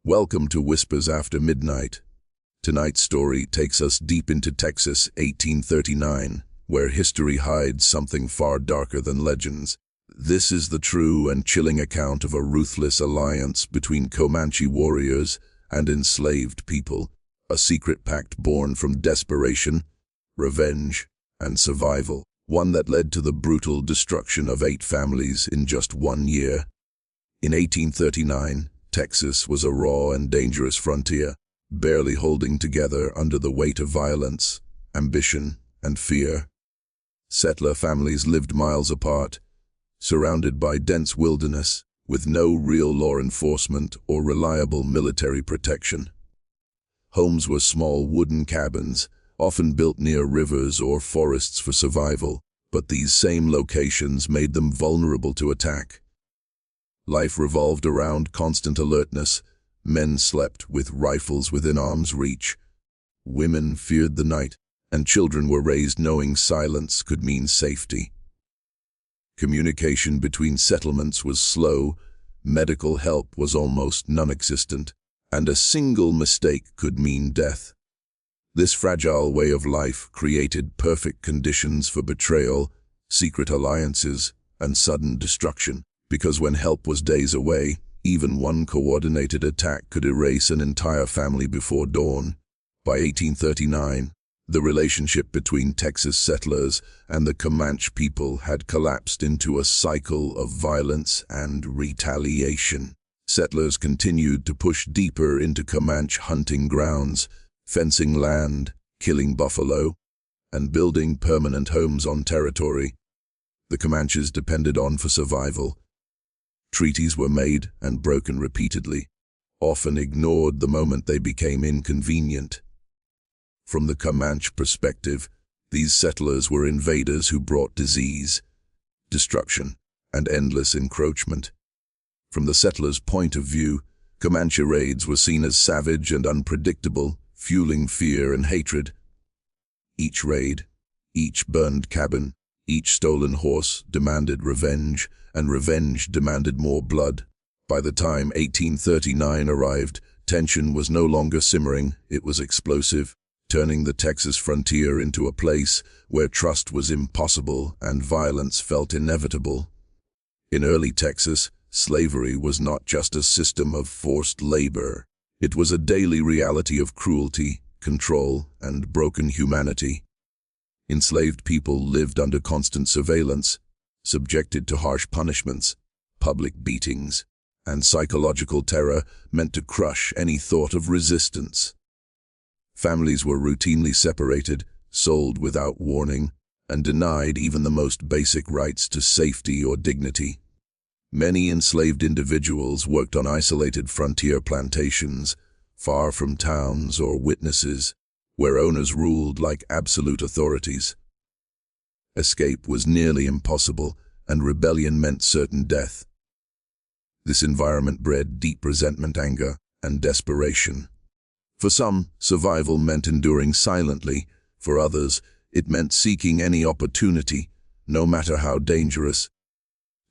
Welcome to Whispers After Midnight. Tonight's story takes us deep into Texas, 1839, where history hides something far darker than legends. This is the true and chilling account of a ruthless alliance between Comanche warriors and enslaved people, a secret pact born from desperation, revenge, and survival, one that led to the brutal destruction of 8 families in just 1 year. In 1839, Texas was a raw and dangerous frontier, barely holding together under the weight of violence, ambition, and fear. Settler families lived miles apart, surrounded by dense wilderness, with no real law enforcement or reliable military protection. Homes were small wooden cabins, often built near rivers or forests for survival, but these same locations made them vulnerable to attack. Life revolved around constant alertness. Men slept with rifles within arm's reach. Women feared the night, and children were raised knowing silence could mean safety. Communication between settlements was slow, medical help was almost non-existent, and a single mistake could mean death. This fragile way of life created perfect conditions for betrayal, secret alliances, and sudden destruction. Because when help was days away, even one coordinated attack could erase an entire family before dawn. By 1839, the relationship between Texas settlers and the Comanche people had collapsed into a cycle of violence and retaliation. Settlers continued to push deeper into Comanche hunting grounds, fencing land, killing buffalo, and building permanent homes on territory the Comanches depended on for survival. Treaties were made and broken repeatedly, often ignored the moment they became inconvenient. From the Comanche perspective, these settlers were invaders who brought disease, destruction, and endless encroachment. From the settlers' point of view, Comanche raids were seen as savage and unpredictable, fueling fear and hatred. Each raid, each burned cabin, each stolen horse demanded revenge, and revenge demanded more blood. By the time 1839 arrived, tension was no longer simmering, it was explosive, turning the Texas frontier into a place where trust was impossible and violence felt inevitable. In early Texas, slavery was not just a system of forced labor. It was a daily reality of cruelty, control, and broken humanity. Enslaved people lived under constant surveillance, subjected to harsh punishments, public beatings, and psychological terror meant to crush any thought of resistance. Families were routinely separated, sold without warning, and denied even the most basic rights to safety or dignity. Many enslaved individuals worked on isolated frontier plantations, far from towns or witnesses, where owners ruled like absolute authorities. Escape was nearly impossible, and rebellion meant certain death. This environment bred deep resentment, anger, and desperation. For some, survival meant enduring silently. For others, it meant seeking any opportunity, no matter how dangerous,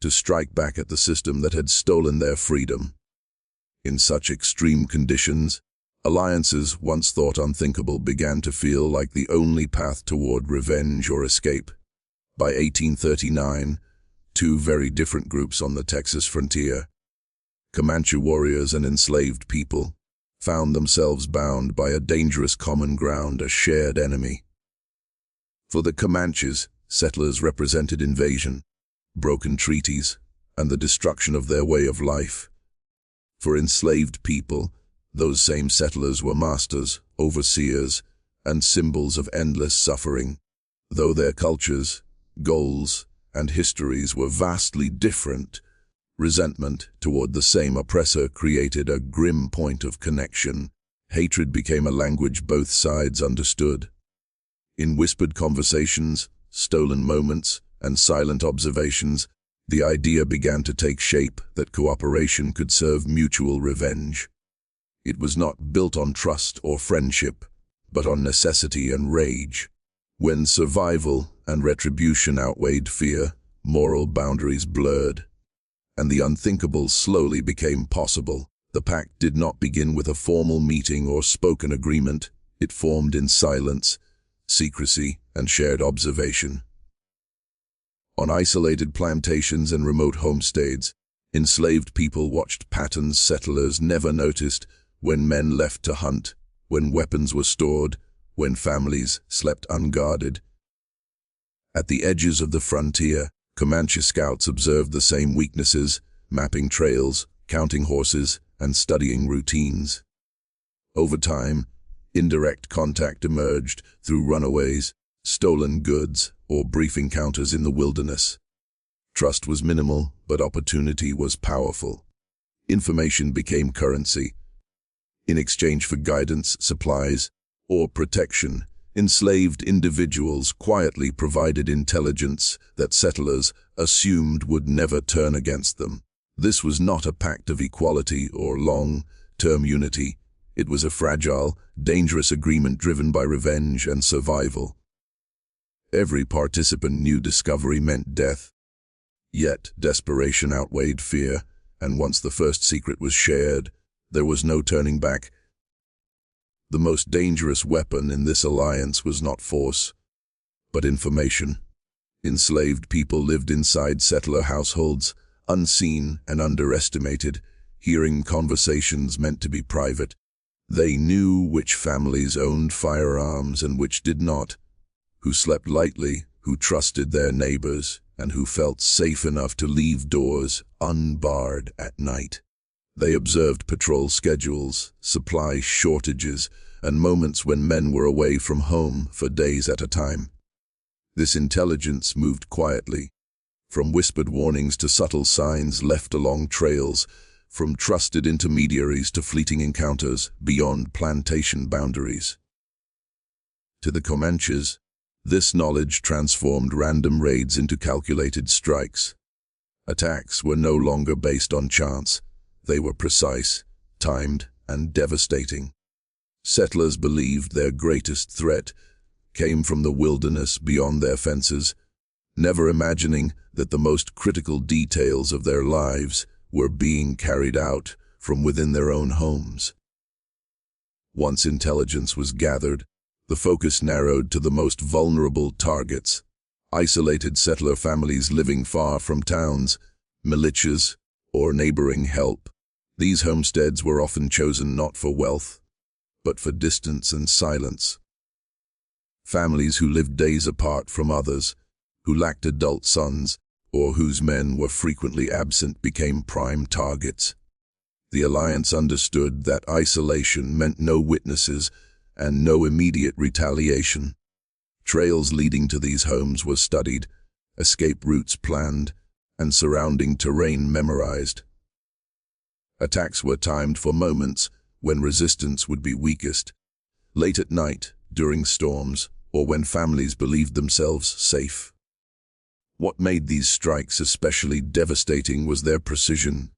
to strike back at the system that had stolen their freedom. In such extreme conditions, alliances once thought unthinkable began to feel like the only path toward revenge or escape. By 1839, 2 very different groups on the Texas frontier, Comanche warriors and enslaved people, found themselves bound by a dangerous common ground, a shared enemy. For the Comanches, settlers represented invasion, broken treaties, and the destruction of their way of life. For enslaved people, those same settlers were masters, overseers, and symbols of endless suffering. Though their cultures, goals, and histories were vastly different, resentment toward the same oppressor created a grim point of connection. Hatred became a language both sides understood. In whispered conversations, stolen moments, and silent observations, the idea began to take shape that cooperation could serve mutual revenge. It was not built on trust or friendship, but on necessity and rage. When survival and retribution outweighed fear, moral boundaries blurred, and the unthinkable slowly became possible. The pact did not begin with a formal meeting or spoken agreement. It formed in silence, secrecy, and shared observation. On isolated plantations and remote homesteads, enslaved people watched patterns settlers never noticed: when men left to hunt, when weapons were stored, when families slept unguarded. At the edges of the frontier, Comanche scouts observed the same weaknesses, mapping trails, counting horses, and studying routines. Over time, indirect contact emerged through runaways, stolen goods, or brief encounters in the wilderness. Trust was minimal, but opportunity was powerful. Information became currency. In exchange for guidance, supplies, or protection, enslaved individuals quietly provided intelligence that settlers assumed would never turn against them. This was not a pact of equality or long-term unity. It was a fragile, dangerous agreement driven by revenge and survival. Every participant knew discovery meant death. Yet desperation outweighed fear, and once the first secret was shared, there was no turning back. The most dangerous weapon in this alliance was not force, but information. Enslaved people lived inside settler households, unseen and underestimated, hearing conversations meant to be private. They knew which families owned firearms and which did not, who slept lightly, who trusted their neighbors, and who felt safe enough to leave doors unbarred at night. They observed patrol schedules, supply shortages, and moments when men were away from home for days at a time. This intelligence moved quietly, from whispered warnings to subtle signs left along trails, from trusted intermediaries to fleeting encounters beyond plantation boundaries. To the Comanches, this knowledge transformed random raids into calculated strikes. Attacks were no longer based on chance. They were precise, timed, and devastating. Settlers believed their greatest threat came from the wilderness beyond their fences, never imagining that the most critical details of their lives were being carried out from within their own homes. Once intelligence was gathered, the focus narrowed to the most vulnerable targets: isolated settler families living far from towns, militias, or neighboring help. These homesteads were often chosen not for wealth, but for distance and silence. Families who lived days apart from others, who lacked adult sons, or whose men were frequently absent, became prime targets. The alliance understood that isolation meant no witnesses and no immediate retaliation. Trails leading to these homes were studied, escape routes planned, and surrounding terrain memorized. Attacks were timed for moments when resistance would be weakest, late at night, during storms, or when families believed themselves safe. What made these strikes especially devastating was their precision.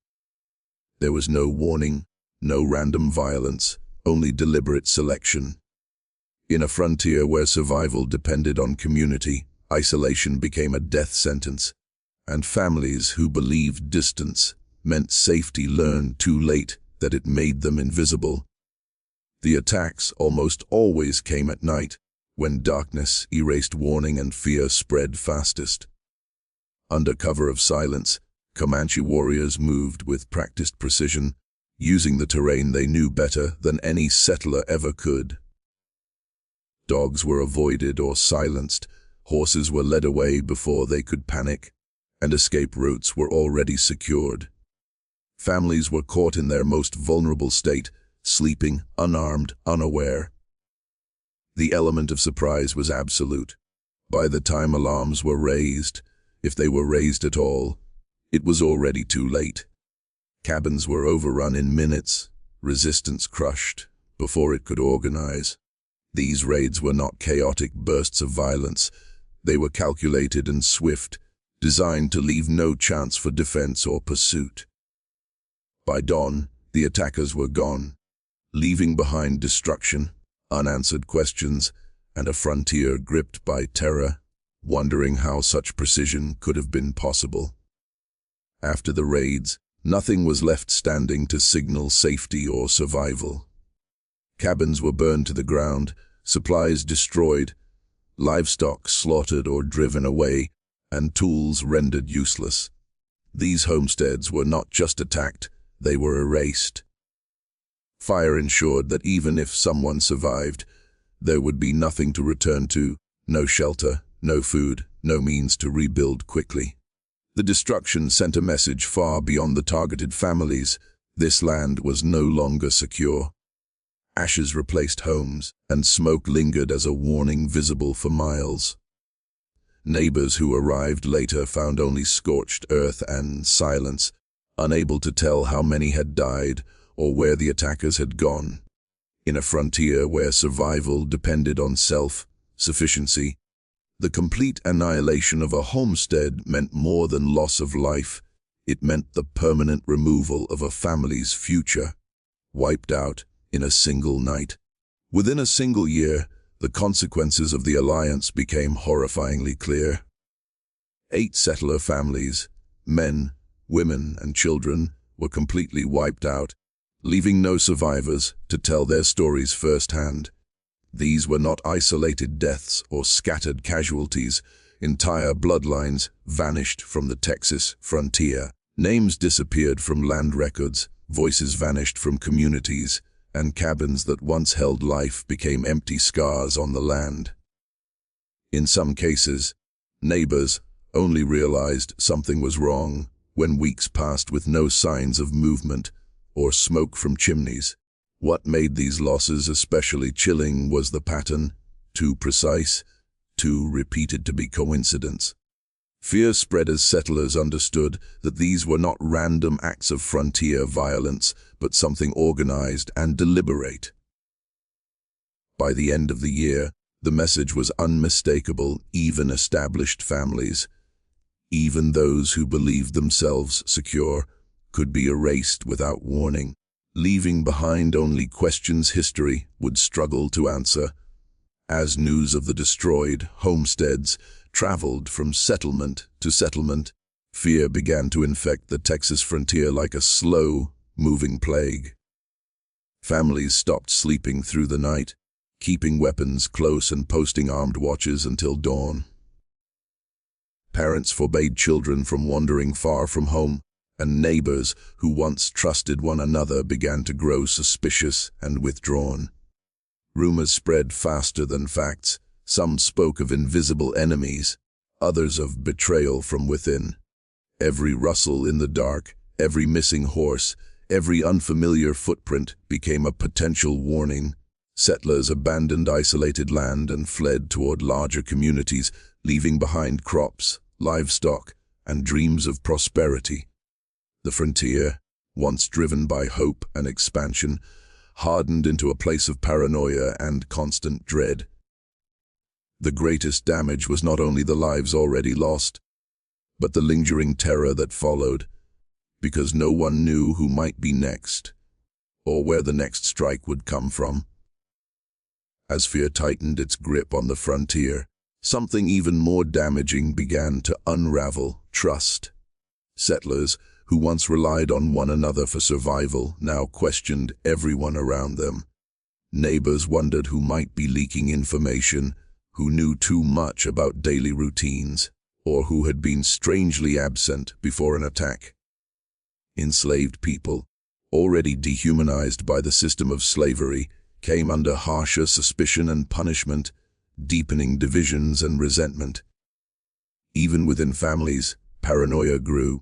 There was no warning, no random violence, only deliberate selection. In a frontier where survival depended on community, isolation became a death sentence, and families who believed distance meant safety learned too late that it made them invisible. The attacks almost always came at night, when darkness erased warning and fear spread fastest. Under cover of silence, Comanche warriors moved with practiced precision, using the terrain they knew better than any settler ever could. Dogs were avoided or silenced, horses were led away before they could panic, and escape routes were already secured. Families were caught in their most vulnerable state, sleeping, unarmed, unaware. The element of surprise was absolute. By the time alarms were raised, if they were raised at all, it was already too late. Cabins were overrun in minutes, resistance crushed, before it could organize. These raids were not chaotic bursts of violence. They were calculated and swift, designed to leave no chance for defense or pursuit. By dawn, the attackers were gone, leaving behind destruction, unanswered questions, and a frontier gripped by terror, wondering how such precision could have been possible. After the raids, Nothing was left standing to signal safety or survival. Cabins were burned to the ground, supplies destroyed, livestock slaughtered or driven away, and tools rendered useless. These homesteads were not just attacked, they were erased. Fire ensured that even if someone survived, there would be nothing to return to, no shelter, no food, no means to rebuild quickly. The destruction sent a message far beyond the targeted families. This land was no longer secure. Ashes replaced homes, and smoke lingered as a warning visible for miles. Neighbors who arrived later found only scorched earth and silence, unable to tell how many had died or where the attackers had gone. In a frontier where survival depended on self-sufficiency, the complete annihilation of a homestead meant more than loss of life. It meant the permanent removal of a family's future, wiped out in a single night. Within a single year, the consequences of the alliance became horrifyingly clear. 8 settler families, men, women, and children, were completely wiped out, leaving no survivors to tell their stories firsthand. These were not isolated deaths or scattered casualties. Entire bloodlines vanished from the Texas frontier. Names disappeared from land records, voices vanished from communities, and cabins that once held life became empty scars on the land. In some cases, neighbors only realized something was wrong when weeks passed with no signs of movement or smoke from chimneys. What made these losses especially chilling was the pattern, too precise, too repeated to be coincidence. Fear spread as settlers understood that these were not random acts of frontier violence, but something organized and deliberate. By the end of the year, the message was unmistakable. Even established families, even those who believed themselves secure, could be erased without warning, leaving behind only questions history would struggle to answer. As news of the destroyed homesteads traveled from settlement to settlement, fear began to infect the Texas frontier like a slow-moving plague. Families stopped sleeping through the night, keeping weapons close and posting armed watches until dawn. Parents forbade children from wandering far from home, and neighbors who once trusted one another began to grow suspicious and withdrawn. Rumors spread faster than facts. Some spoke of invisible enemies, others of betrayal from within. Every rustle in the dark, every missing horse, every unfamiliar footprint became a potential warning. Settlers abandoned isolated land and fled toward larger communities, leaving behind crops, livestock, and dreams of prosperity. The frontier, once driven by hope and expansion, hardened into a place of paranoia and constant dread. The greatest damage was not only the lives already lost, but the lingering terror that followed, because no one knew who might be next, or where the next strike would come from. As fear tightened its grip on the frontier, something even more damaging began to unravel: trust. Settlers, who once relied on one another for survival, now questioned everyone around them. Neighbors wondered who might be leaking information, who knew too much about daily routines, or who had been strangely absent before an attack. Enslaved people, already dehumanized by the system of slavery, came under harsher suspicion and punishment, deepening divisions and resentment. Even within families, paranoia grew.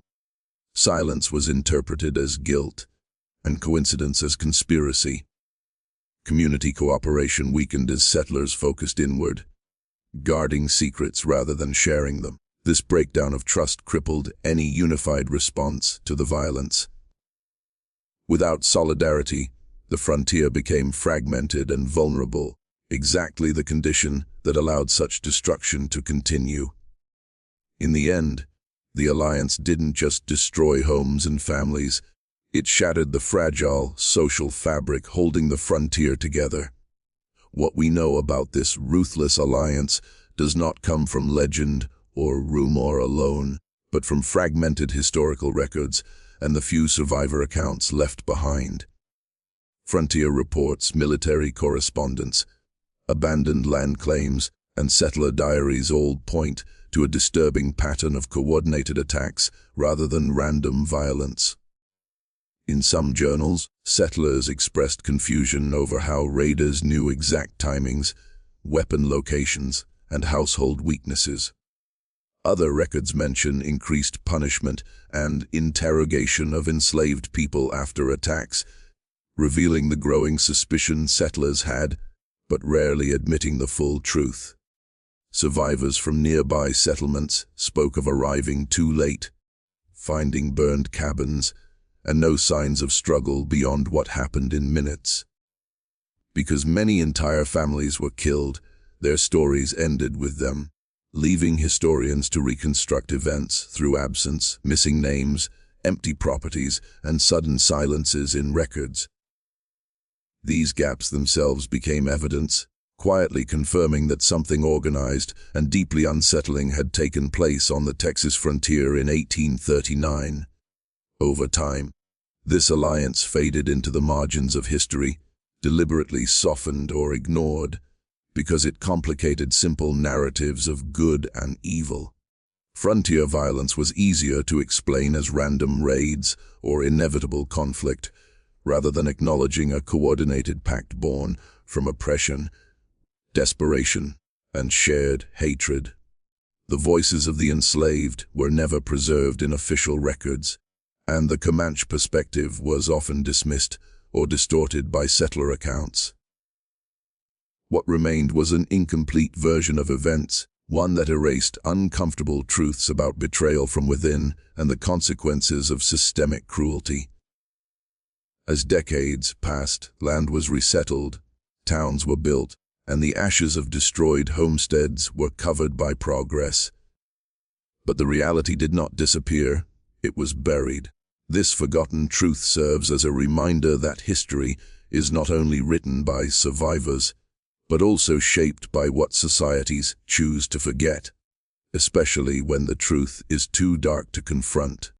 Silence was interpreted as guilt, and coincidence as conspiracy. Community cooperation weakened as settlers focused inward, guarding secrets rather than sharing them. This breakdown of trust crippled any unified response to the violence. Without solidarity, the frontier became fragmented and vulnerable, exactly the condition that allowed such destruction to continue. In the end, the alliance didn't just destroy homes and families, it shattered the fragile social fabric holding the frontier together. What we know about this ruthless alliance does not come from legend or rumor alone, but from fragmented historical records, and the few survivor accounts left behind. Frontier reports, military correspondence, abandoned land claims, and settler diaries all point to a disturbing pattern of coordinated attacks rather than random violence. In some journals, settlers expressed confusion over how raiders knew exact timings, weapon locations, and household weaknesses. Other records mention increased punishment and interrogation of enslaved people after attacks, revealing the growing suspicion settlers had, but rarely admitting the full truth. Survivors from nearby settlements spoke of arriving too late, finding burned cabins, and no signs of struggle beyond what happened in minutes. Because many entire families were killed, their stories ended with them, leaving historians to reconstruct events through absence, missing names, empty properties, and sudden silences in records. These gaps themselves became evidence, quietly confirming that something organized and deeply unsettling had taken place on the Texas frontier in 1839. Over time, this alliance faded into the margins of history, deliberately softened or ignored, because it complicated simple narratives of good and evil. Frontier violence was easier to explain as random raids or inevitable conflict, rather than acknowledging a coordinated pact born from oppression, desperation, and shared hatred. The voices of the enslaved were never preserved in official records, and the Comanche perspective was often dismissed or distorted by settler accounts. What remained was an incomplete version of events, one that erased uncomfortable truths about betrayal from within and the consequences of systemic cruelty. As decades passed, land was resettled, towns were built, and the ashes of destroyed homesteads were covered by progress. But the reality did not disappear, it was buried. This forgotten truth serves as a reminder that history is not only written by survivors, but also shaped by what societies choose to forget, especially when the truth is too dark to confront.